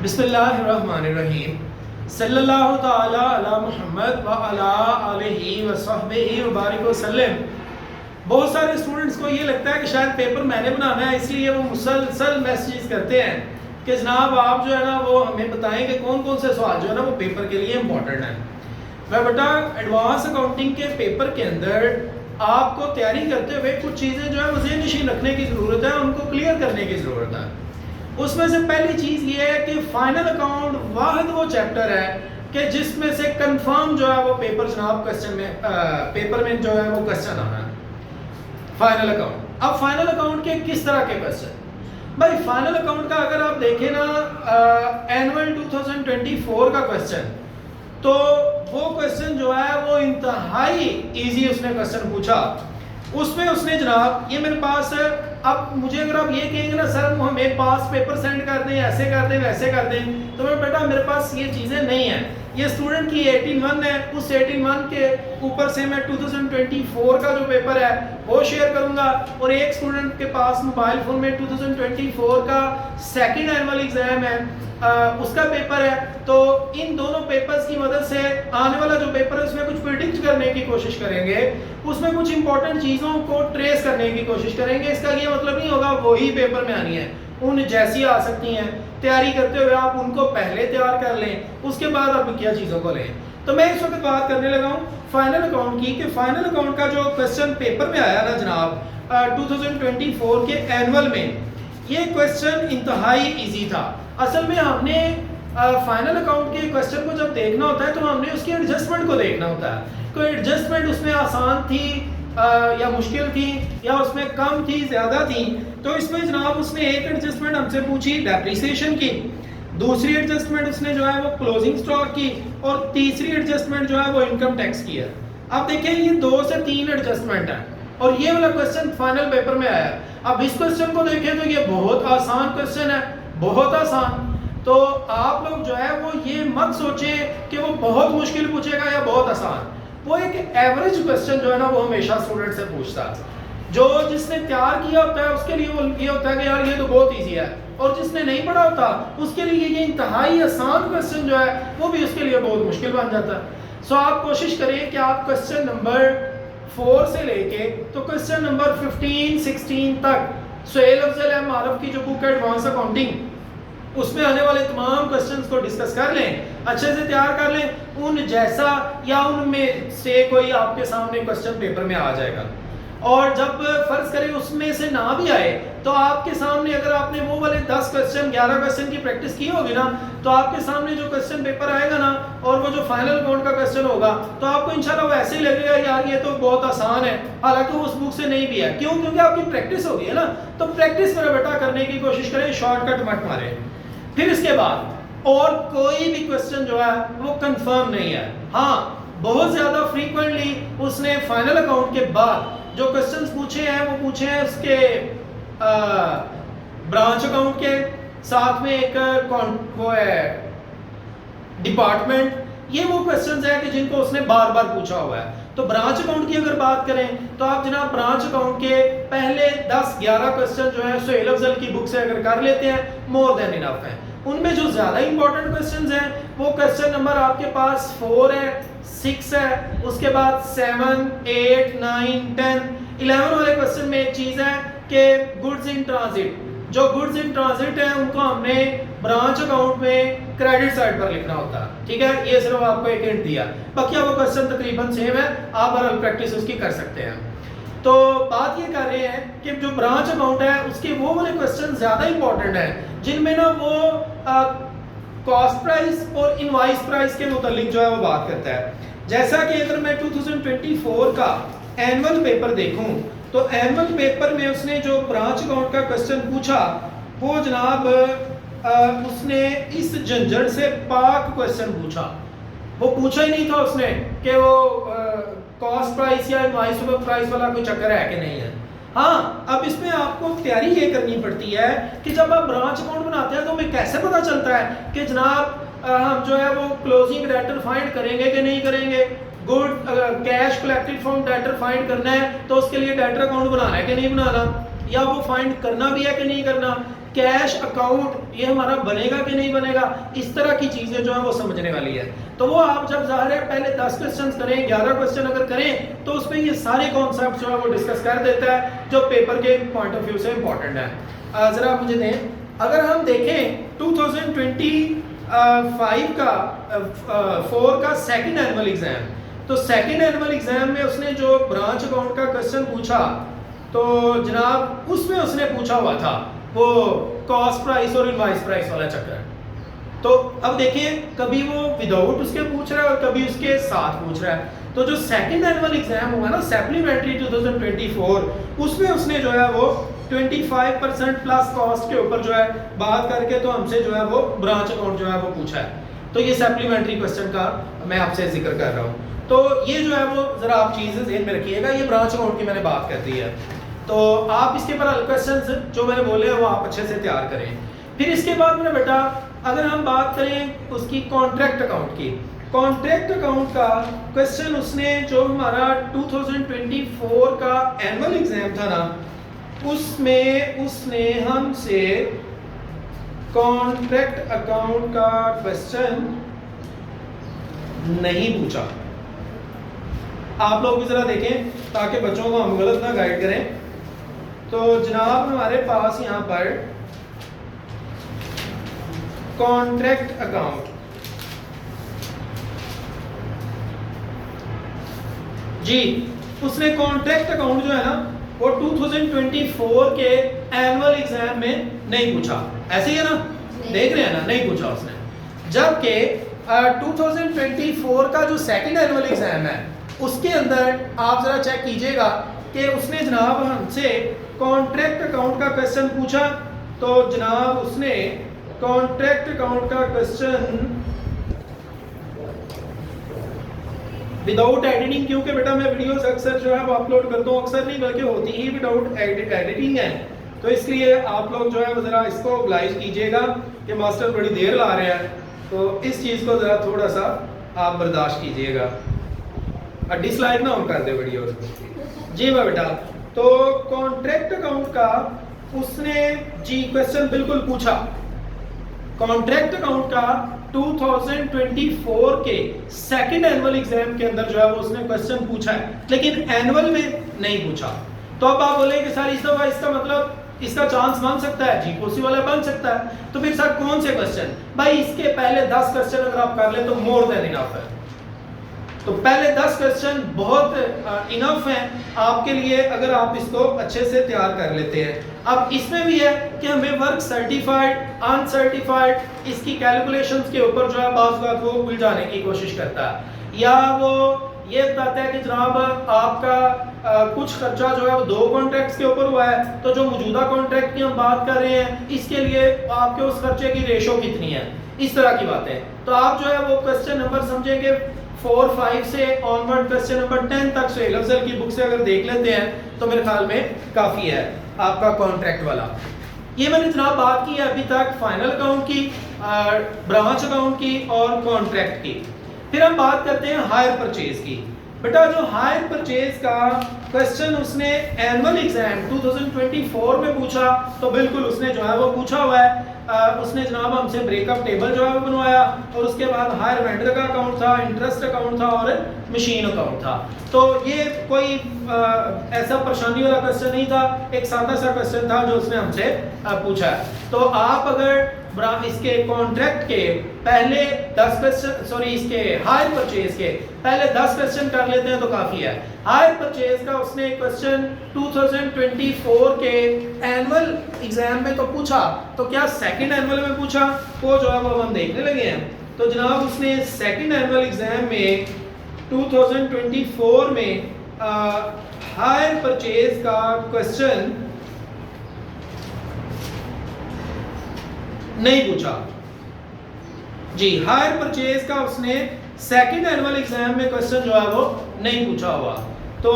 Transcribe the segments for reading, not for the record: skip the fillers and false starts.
बिस्मिल्लाहिर्रहमानिर्रहीम सल्लल्लाहु ताला अला मुहम्मद व अला आलिहि व सहबिहि व बारिक वसल्लम। बहुत सारे स्टूडेंट्स को ये लगता है कि शायद पेपर मैंने बनाना है, इसलिए वो मुसलसल मैसेज करते हैं कि जनाब आप जो है ना वो हमें बताएं कि कौन कौन से सवाल जो है ना वो पेपर के लिए इम्पोर्टेंट हैं। वह बेटा एडवांस अकाउंटिंग के पेपर के अंदर आपको तैयारी करते हुए कुछ चीज़ें जो है वो ज़हन-नशीन रखने की ज़रूरत है, उनको क्लियर करने की ज़रूरत है। उसमें से पहली चीज़ ये है कि फाइनल अकाउंट वाहिद वो चैप्टर है कि जिसमें से कंफर्म जो है वो पेपर जनाब क्वेश्चन में पेपर में जो है वो क्वेश्चन आना है फाइनल अकाउंट। अब फाइनल अकाउंट के किस तरह के क्वेश्चन, भाई फाइनल अकाउंट का अगर आप देखें ना एनुअल 2024 का क्वेश्चन, तो वो क्वेश्चन जो है वो इंतहाई इजी उसने क्वेश्चन पूछा। उसमें उसने जनाब ये मेरे पास है, अब मुझे अगर आप ये कहेंगे ना सर हमें पास पेपर सेंड कर दें, ऐसे कर दें वैसे कर दें, तो मैं बेटा मेरे पास ये चीज़ें नहीं हैं। ये स्टूडेंट की 18-1 है, उस 18-1 के ऊपर से मैं 2024 का जो पेपर है वो शेयर करूंगा, और एक स्टूडेंट के पास मोबाइल फ़ोन में 2024 का सेकंड एनुअल एग्ज़ाम है, उसका पेपर है। तो इन दोनों पेपर्स की मदद से आने वाला जो पेपर है उसमें कुछ प्रिडिक्ट करने की कोशिश करेंगे, उसमें कुछ इंपॉर्टेंट चीज़ों को ट्रेस करने की कोशिश करेंगे। इसका ये मतलब नहीं होगा वही पेपर में आनी है, उन जैसी आ सकती हैं। तैयारी करते हुए आप उनको पहले तैयार कर लें, उसके बाद आप क्या चीज़ों को लें। तो मैं इस वक्त बात करने लगा हूँ फाइनल अकाउंट की, कि फाइनल अकाउंट का जो क्वेश्चन पेपर में आया ना जनाब 2024 के एनुअल में, ये क्वेश्चन इंतहाई इजी था। असल में हमने फाइनल अकाउंट के क्वेश्चन को जब देखना होता है तो हमने उसकी एडजस्टमेंट को देखना होता है। कोई एडजस्टमेंट उसमें आसान थी या मुश्किल थी, या उसमें कम थी ज़्यादा थी। तो इसमें जनाब उसने एक एडजस्टमेंट हमसे पूछी डेप्रिसिएशन की, दूसरी एडजस्टमेंट उसने जो है वो क्लोजिंग स्टॉक की, और तीसरी एडजस्टमेंट जो है वो इनकम टैक्स की है। अब देखिए ये 2 से 3 एडजस्टमेंट है, और ये वाला क्वेश्चन फाइनल पेपर में आया। अब इस क्वेश्चन को देखें तो ये बहुत आसान क्वेश्चन है, बहुत आसान। तो आप लोग जो है वो ये मत सोचें कि वो बहुत मुश्किल पूछेगा या बहुत आसान। वो एक एवरेज क्वेश्चन जो है ना वो हमेशा स्टूडेंट से पूछता है। जो जिसने तैयार किया होता है उसके लिए वो ये होता है कि यार ये तो बहुत ईजी है, और जिसने नहीं पढ़ा होता उसके लिए ये इंतहाई आसान क्वेश्चन जो है वो भी उसके लिए बहुत मुश्किल बन जाता है। सो आप कोशिश करें कि आप क्वेश्चन नंबर 4 से लेके तो क्वेश्चन नंबर 15-16 तक सुहेल अफजल एम आरफ की जो बुक है एडवांस अकाउंटिंग, उसमें आने वाले तमाम क्वेश्चंस को डिस्कस कर लें, अच्छे से तैयार कर लें, उन जैसा या उनमें से कोई आपके सामने क्वेश्चन पेपर में आ जाएगा। और जब फर्ज करें उसमें से ना भी आए तो आपके सामने अगर आपने वो वाले 10 क्वेश्चन 11 क्वेश्चन की प्रैक्टिस की होगी ना, तो आपके सामने जो क्वेश्चन पेपर आएगा ना और वो जो फाइनल अकाउंट का क्वेश्चन होगा तो आपको इंशाल्लाह वैसे ही लगेगा यार ये तो बहुत आसान है, हालांकि उस बुक से नहीं भी है। क्यों? क्योंकि आपकी प्रैक्टिस होगी है ना। तो प्रैक्टिस मेरा बेटा करने की कोशिश करें, शॉर्टकट मत मारें। फिर इसके बाद और कोई भी क्वेश्चन जो है वो कंफर्म नहीं है। हाँ, बहुत ज्यादा फ्रीक्वेंटली उसने फाइनल अकाउंट के बाद जो क्वेश्चंस पूछे हैं वो पूछे हैं उसके ब्रांच अकाउंट के, साथ में एक वो है डिपार्टमेंट। ये वो क्वेश्चंस है कि जिनको उसने बार बार पूछा हुआ है। तो ब्रांच अकाउंट की अगर बात करें तो आप जनाब ब्रांच अकाउंट के पहले 10-11 क्वेश्चन जो है सुहेल अफजल की बुक से अगर कर लेते हैं मोर देन इनफ है। उनमें जो ज्यादा इंपॉर्टेंट क्वेश्चंस हैं वो क्वेश्चन नंबर आपके पास 4 है, 6 है, उसके बाद 7, 8, 9, 10, 11 वाले क्वेश्चन में एक चीज है कि गुड्स इन ट्रांजिट, जो गुड्स इन ट्रांजिट है उनको हमने ब्रांच अकाउंट में क्रेडिट साइड पर लिखना होता है। ठीक है, ये सिर्फ आपको एक हिंट दिया, बाकी वो क्वेश्चन तकरीबन सेम है, आप बहरहाल प्रैक्टिस उसकी कर सकते हैं। तो बात ये कर रहे हैं कि जो ब्रांच अकाउंट है उसके वो वाले क्वेश्चन ज्यादा इंपॉर्टेंट हैं जिनमें ना वो कॉस्ट प्राइस और इनवॉइस प्राइस के मुतालिक जो है वो बात करता है। जैसा कि अगर मैं 2024 का एनुअल पेपर देखूं तो एनुअल पेपर में उसने जो ब्रांच अकाउंट का क्वेश्चन पूछा वो जनाब उसने इस झंझट से पाक क्वेश्चन पूछा। वो पूछा ही नहीं था उसने कि वो कॉस्ट प्राइस या इनवॉइस प्राइस वाला कोई चक्कर है कि नहीं है। हाँ, अब इसमें आपको तैयारी ये करनी पड़ती है कि जब आप ब्रांच अकाउंट बनाते हैं तो हमें कैसे पता चलता है कि जनाब हम जो है वो क्लोजिंग डेटर फाइंड करेंगे कि नहीं करेंगे। Good cash collected from debtor find करना है तो उसके लिए डेटर अकाउंट बनाना है कि नहीं बनाना, या वो फाइंड करना भी है कि नहीं करना। कैश अकाउंट ये हमारा बनेगा कि नहीं बनेगा, इस तरह की चीज़ें जो है वो समझने वाली है। तो वो आप जब ज़ाहिर है पहले 10 क्वेश्चन करें, 11 क्वेश्चन अगर करें तो उसमें ये सारे कॉन्सेप्ट जो है वो डिस्कस कर देता है जो पेपर के पॉइंट ऑफ व्यू से इम्पॉर्टेंट है। ज़रा मुझे दें, अगर हम देखें 2025 का 4 का सेकेंड एनुअल एग्जाम, तो सेकेंड एनुअल एग्जाम में उसने जो ब्रांच अकाउंट का क्वेश्चन पूछा तो जनाब उसमें उसने पूछा हुआ था वो कॉस्ट प्राइस और इनवॉइस प्राइस वाला चक्कर। तो अब देखिए कभी वो विदाउट उसके पूछ रहा है और कभी उसके साथ पूछ रहा है। तो जो सेकंड एनुअल एग्जाम हुआ ना सप्लीमेंट्री 2024, उसमें उसने जो है वो 25% प्लस कॉस्ट के ऊपर जो है बात करके तो हमसे जो है वो ब्रांच अकाउंट जो है वो पूछा है। तो ये सप्लीमेंट्री क्वेश्चन का मैं आपसे जिक्र कर रहा हूँ। तो ये जो है वो जरा आप चीज़ें ज़हन में रखिएगा, ये ब्रांच अकाउंट की मैंने बात कर दी है। तो आप इसके ऊपर क्वेश्चन जो मैंने बोले हैं वो आप अच्छे से तैयार करें। फिर इसके बाद मेरा बेटा अगर हम बात करें उसकी कॉन्ट्रैक्ट अकाउंट की, कॉन्ट्रैक्ट अकाउंट का क्वेश्चन उसने जो हमारा 2024 का एनुअल एग्जाम था ना उसमें उसने हमसे कॉन्ट्रैक्ट अकाउंट का क्वेश्चन नहीं पूछा। आप लोग भी जरा देखें ताकि बच्चों को हम गलत ना गाइड करें। तो जनाब हमारे पास यहाँ पर कॉन्ट्रैक्ट अकाउंट, जी उसने कॉन्ट्रैक्ट अकाउंट जो है ना वो 2024 के एनुअल एग्जाम में नहीं पूछा, ऐसे ही है ना, देख रहे हैं ना, नहीं पूछा उसने। जबकि 2024 का जो सेकंड एनुअल एग्जाम है उसके अंदर आप जरा चेक कीजिएगा कि उसने जनाब हमसे कॉन्ट्रैक्ट अकाउंट का क्वेश्चन पूछा। तो जनाब उसने कॉन्ट्रैक्ट अकाउंट का क्वेश्चन विदाउट एडिटिंग, क्योंकि बेटा मैं वीडियोस अक्सर जो है वो अपलोड करता हूँ, अक्सर नहीं बल्कि होती ही विदाउट एडिटिंग है, तो इसलिए आप लोग जो है वो ज़रा इसको ऑब्लाइज कीजिएगा कि मास्टर बड़ी देर ला रहे हैं, तो इस चीज़ को ज़रा थोड़ा सा आप बर्दाश्त कीजिएगा, डिसलाइक ना हो कर दे वीडियो। जी वाह बेटा, तो कॉन्ट्रैक्ट अकाउंट का उसने जी क्वेश्चन बिल्कुल पूछा। कॉन्ट्रैक्ट अकाउंट का 2024 के सेकंड एनुअल एग्जाम के अंदर जो है वो उसने क्वेश्चन पूछा है, लेकिन एनुअल में नहीं पूछा। तो अब आप बोले कि सर इस दफा इसका मतलब इसका चांस बन सकता है, जी पॉसिबल है, बन सकता है। तो फिर सर कौन से क्वेश्चन, भाई इसके पहले 10 क्वेश्चन अगर आप कर ले तो मोर देन इनफ है। तो पहले 10 क्वेश्चन बहुत इनफ हैं आपके लिए अगर आप इसको अच्छे से तैयार कर लेते हैं। अब इसमें भी है कि हमें वर्क सर्टिफाइड अनसर्टिफाइड इसकी कैलकुलेशंस के ऊपर जो है बाज़ बात वो उलझाने की कोशिश करता है, या वो ये बताता है कि जनाब आपका कुछ खर्चा जो है वो 2 कॉन्ट्रैक्ट्स के ऊपर हुआ है, तो जो मौजूदा कॉन्ट्रैक्ट की हम बात कर रहे हैं इसके लिए आपके उस खर्चे की रेशो कितनी है, इस तरह की बातें। तो आप जो है वो क्वेश्चन नंबर समझेंगे 4, 5 से ऑनवर्ड क्वेश्चन नंबर 10 तक सुहेल अफजल की बुक से अगर देख लेते हैं तो मेरे ख्याल में काफ़ी है आपका कॉन्ट्रैक्ट वाला। ये मैंने जनाब बात की है अभी तक फाइनल अकाउंट की, ब्रांच अकाउंट की और कॉन्ट्रैक्ट की। फिर हम बात करते हैं हायर परचेज की। बेटा जो हायर परचेज का क्वेश्चन उसने एनुअल एग्जाम 2024 में पूछा, तो बिल्कुल उसने जो है वो पूछा हुआ है। उसने जनाब हमसे ब्रेकअप टेबल जो है वो बनवाया और उसके बाद हायर वेंडर का अकाउंट था, इंटरेस्ट अकाउंट था और मशीन अकाउंट था। तो ये कोई ऐसा परेशानी वाला क्वेश्चन नहीं था, एक सादा सा क्वेश्चन था जो उसने हमसे पूछा है। तो आप अगर इसके कॉन्ट्रैक्ट के पहले 10 क्वेश्चन, सॉरी इसके हायर परचेज के पहले 10 क्वेश्चन कर लेते हैं तो काफ़ी है। हायर परचेज का उसने क्वेश्चन 2024 के एनुअल एग्जाम में तो पूछा, तो क्या सेकंड एनुअल में पूछा वो जो है वो हम देखने लगे हैं। तो जनाब उसने सेकंड एनुअल एग्जाम में 2024 में हायर परचेज का क्वेश्चन नहीं पूछा। जी हायर परचेज का उसने सेकंड एनुअल एग्जाम में क्वेश्चन जो है वो नहीं पूछा हुआ। तो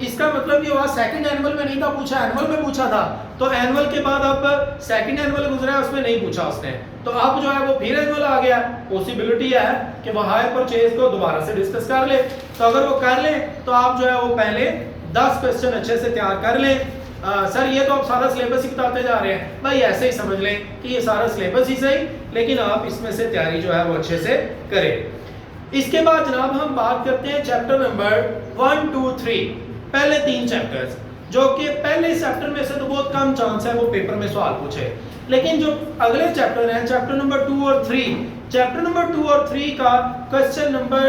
इसका मतलब ये हुआ सेकंड एनुअल में नहीं था पूछा, एनुअल में पूछा था। तो एनुअल के बाद अब सेकंड एनुअल गुजरा है उसमें नहीं पूछा उसने, तो अब जो है वो फिर एनुअल आ गया। पॉसिबिलिटी है कि वो हायर परचेज को दोबारा से डिस्कस कर ले। तो अगर वो कर ले तो आप जो है वो पहले 10 क्वेश्चन अच्छे से तैयार कर लें। सर ये तो आप सारा सिलेबस ही बताते जा रहे हैं, भाई ऐसे ही समझ लें कि ये सारा सिलेबस ही सही, लेकिन आप इसमें से तैयारी जो है वो अच्छे से करें। इसके बाद जनाब हम बात करते हैं चैप्टर नंबर 1, 2, 3, पहले 3 चैप्टर्स, जो कि पहले चैप्टर में से तो बहुत कम चांस है वो पेपर में सवाल पूछे, लेकिन जो अगले चैप्टर हैं चैप्टर नंबर 2 और 3, चैप्टर नंबर 2 और 3 का क्वेश्चन नंबर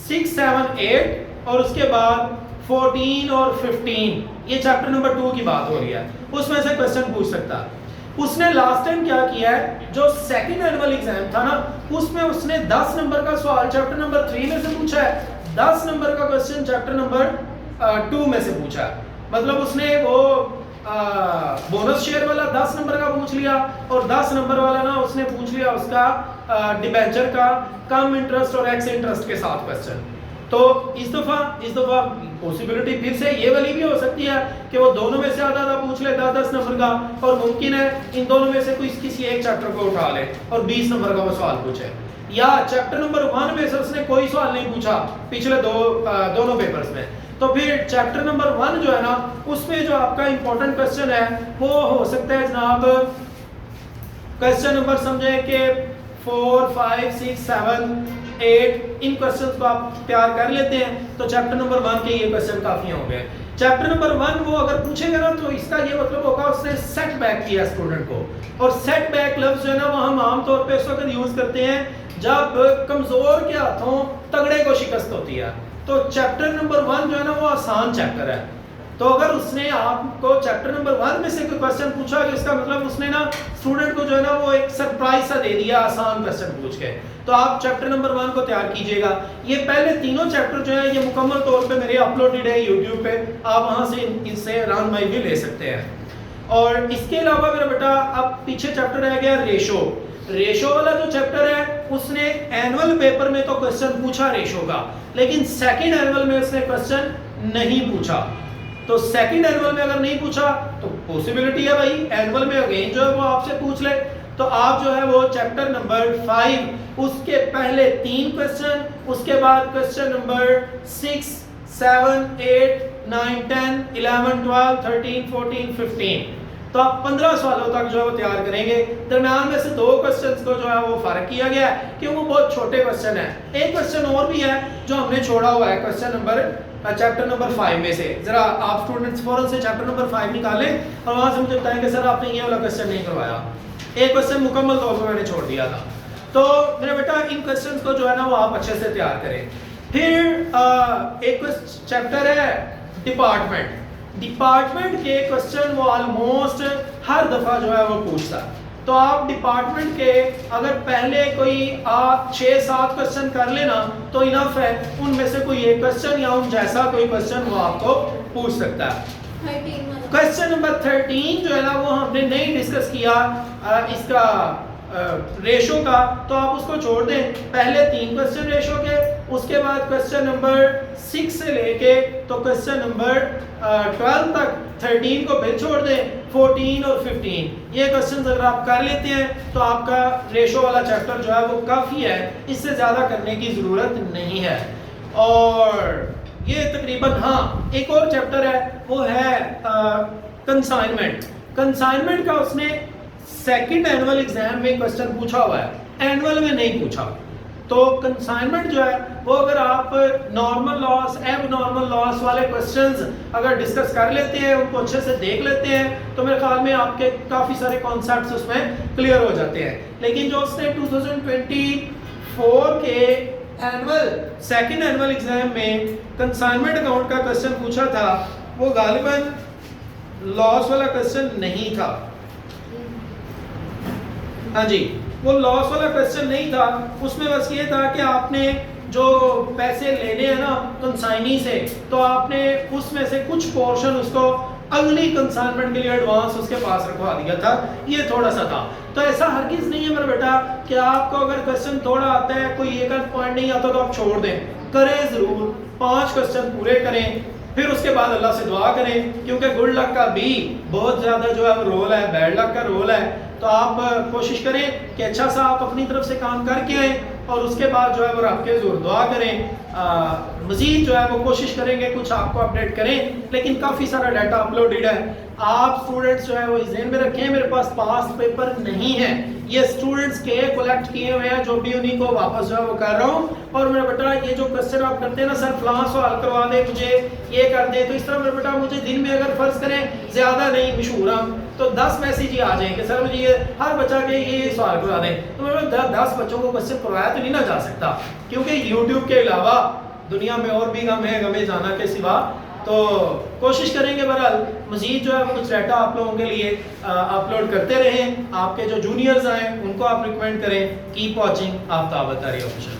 6, 7, 8 और उसके बाद 14 और 15, ये चैप्टर नंबर 2 की बात हो रही है, उसमें से क्वेश्चन पूछ सकता है। उसने लास्ट टाइम क्या किया है, जो सेकंड एनुअल एग्जाम था ना, उसमें उसने 10 नंबर का सवाल चैप्टर नंबर 3 में से पूछा है, 10 नंबर का क्वेश्चन चैप्टर नंबर 2 में से पूछा है। मतलब उसने वो बोनस शेयर वाला 10 नंबर का पूछ लिया और 10 नंबर वाला ना उसने पूछ लिया उसका डिबेंचर का कम इंटरेस्ट और एक्स इंटरेस्ट के साथ क्वेश्चन। तो इस दफा पॉसिबिलिटी फिर से ये वाली भी हो सकती है कि वो दोनों में से आधा पूछ ले 10 नंबर का, और मुमकिन है इन दोनों में से कोई किसी एक चैप्टर को उठा ले और 20 नंबर का वो सवाल पूछे, या चैप्टर नंबर 1 में से उसने कोई सवाल नहीं पूछा पिछले दोनों पेपर्स में, तो फिर चैप्टर नंबर 1 जो है ना उसमें जो आपका इंपॉर्टेंट क्वेश्चन है वो हो सकता है जनाब क्वेश्चन नंबर समझे कि 4, 5, 6, 7, 8, इन क्वेश्चंस को आप तैयार कर लेते हैं तो चैप्टर नंबर 1 के ये क्वेश्चन काफी होंगे। चैप्टर नंबर 1 वो अगर पूछेगा ना तो इसका ये मतलब होगा उसने सेट बैक किया स्टूडेंट को, और सेट बैक लफ्ज जो है ना वो हम आमतौर पे उस वक्त यूज करते हैं जब कमजोर के हाथों तगड़े को शिकस्त होती है। तो चैप्टर नंबर 1 जो है ना वो आसान चैप्टर है, तो अगर उसने आपको चैप्टर नंबर 1 में से कोई क्वेश्चन पूछा कि इसका मतलब उसने ना स्टूडेंट को जो है ना वो एक सरप्राइज सा दे दिया आसान क्वेश्चन पूछ के, तो आप चैप्टर नंबर 1 को तैयार कीजिएगा। ये पहले तीनों चैप्टर जो है ये मुकम्मल तौर पे मेरे अपलोडेड है यूट्यूब पे, आप वहां से इनसे राहनुमाई भी ले सकते हैं। और इसके अलावा मेरा बेटा अब पीछे चैप्टर रह गया रेशो वाला जो चैप्टर है उसने एनुअल पेपर में तो क्वेश्चन पूछा रेशो का, लेकिन सेकंड एनुअल में उसने क्वेश्चन नहीं पूछा। तो सेकंड एनुअल में अगर नहीं पूछा तो पॉसिबिलिटी है भाई एनुअल में अगेन जो है वो आपसे पूछ ले, तो आप जो है वो चैप्टर नंबर 5 उसके पहले 3 क्वेश्चन, उसके बाद क्वेश्चन नंबर 6, 7, 8, 9, 10, 11, 12, 13, 14, 15, तो आप 15 सवालों तक जो है वो तैयार करेंगे। दरम्यान में से 2 क्वेश्चंस को जो है वो फर्क किया गया है कि वो बहुत छोटे क्वेश्चन है। एक क्वेश्चन और भी है जो हमने छोड़ा हुआ है क्वेश्चन नंबर चैप्टर नंबर 5 में से, जरा आप स्टूडेंट्स फौरन से चैप्टर नंबर 5 निकालें और वहां से मुझे बताएं कि सर आपने ये वाला क्वेश्चन नहीं करवाया, एक क्वेश्चन मुकम्मल तौर पर मैंने छोड़ दिया था। तो मेरे बेटा इन क्वेश्चंस को जो है ना वो आप अच्छे से तैयार करें। फिर एक चैप्टर है डिपार्टमेंट के क्वेश्चन वो ऑलमोस्ट हर दफा जो है वो पूछता है, तो आप डिपार्टमेंट के अगर पहले कोई 6-7 क्वेश्चन कर लेना तो इनफ है, उनमें से कोई एक क्वेश्चन या उन जैसा कोई क्वेश्चन वो आपको पूछ सकता है। क्वेश्चन नंबर 13 जो है ना वो हमने नहीं डिस्कस किया इसका रेशो का, तो आप उसको छोड़ दें। पहले 3 क्वेश्चन रेशो के, उसके बाद क्वेश्चन नंबर 6 से लेके तो क्वेश्चन नंबर 12 तक 13 को फिर छोड़ दें, 14 और 15 ये क्वेश्चंस अगर आप कर लेते हैं तो आपका रेशो वाला चैप्टर जो है वो काफ़ी है, इससे ज़्यादा करने की ज़रूरत नहीं है। और ये तकरीबन हाँ एक और चैप्टर है वो है कंसाइनमेंट का उसने सेकंड एनुअल एग्जाम में क्वेश्चन पूछा हुआ है, एनुअल में नहीं पूछा। तो कंसाइनमेंट जो है वो अगर आप नॉर्मल लॉस एबनॉर्मल लॉस वाले क्वेश्चंस अगर डिस्कस कर लेते हैं, उनको अच्छे से देख लेते हैं, तो मेरे ख्याल में आपके काफ़ी सारे कॉन्सेप्ट्स उसमें क्लियर हो जाते हैं। लेकिन जो उसने 2024 के सेकंड एनुअल एग्जाम में कंसाइनमेंट अकाउंट का क्वेश्चन पूछा था वो गालिबन लॉस वाला क्वेश्चन नहीं था। हाँ जी, वो लॉस वाला क्वेश्चन नहीं था, उसमें बस ये था कि आपने जो पैसे लेने हैं ना कंसाइनी से, तो आपने उसमें से कुछ पोर्शन उसको अगली कंसाइनमेंट के लिए एडवांस उसके पास रखवा दिया था, ये थोड़ा सा था। तो ऐसा हरगिज़ नहीं है मेरा बेटा कि आपको अगर क्वेश्चन थोड़ा आता है, कोई एक पॉइंट नहीं आता तो आप छोड़ दें, करें ज़रूर, 5 क्वेश्चन पूरे करें, फिर उसके बाद अल्लाह से दुआ करें, क्योंकि गुड लक का भी बहुत ज़्यादा जो है रोल है, बैड लक का रोल है। तो आप कोशिश करें कि अच्छा सा आप अपनी तरफ से काम करके आए और उसके बाद जो है वो आपके ज़रूर दुआ करें। मज़ीद जो है वो कोशिश करेंगे कुछ आपको अपडेट करें, लेकिन काफ़ी सारा डाटा अपलोडेड है। आप स्टूडेंट्स जो है वो ध्यान में रखें, मेरे पास पास पेपर नहीं है, ये स्टूडेंट्स के कलेक्ट किए हुए हैं, जो भी उन्हीं को वापस जो है वो कर रहा हूँ। और मेरा बेटा ये जो क्वेश्चन आप करते हैं ना सर फलां सवाल करवा दे मुझे, ये कर दे, तो इस तरह मेरा बेटा मुझे दिन में अगर फ़र्ज़ करें ज़्यादा नहीं मशहूर हम तो 10 मैसेज ही आ जाएं कि सर मुझे ये हर बच्चा के ये सवाल करवा दें, तो मेरे 10 बच्चों को क्वेश्चन करवाया तो नहीं ना जा सकता, क्योंकि यूट्यूब के अलावा दुनिया में और भी गम है गमे जाना के सिवा। तो कोशिश करेंगे बहरहाल मज़ीद जो है वो कुछ डाटा आप लोगों के लिए अपलोड करते रहें। आपके जो जूनियर्स हैं उनको आप रिकमेंड करें। Keep watching Aftab Attari official.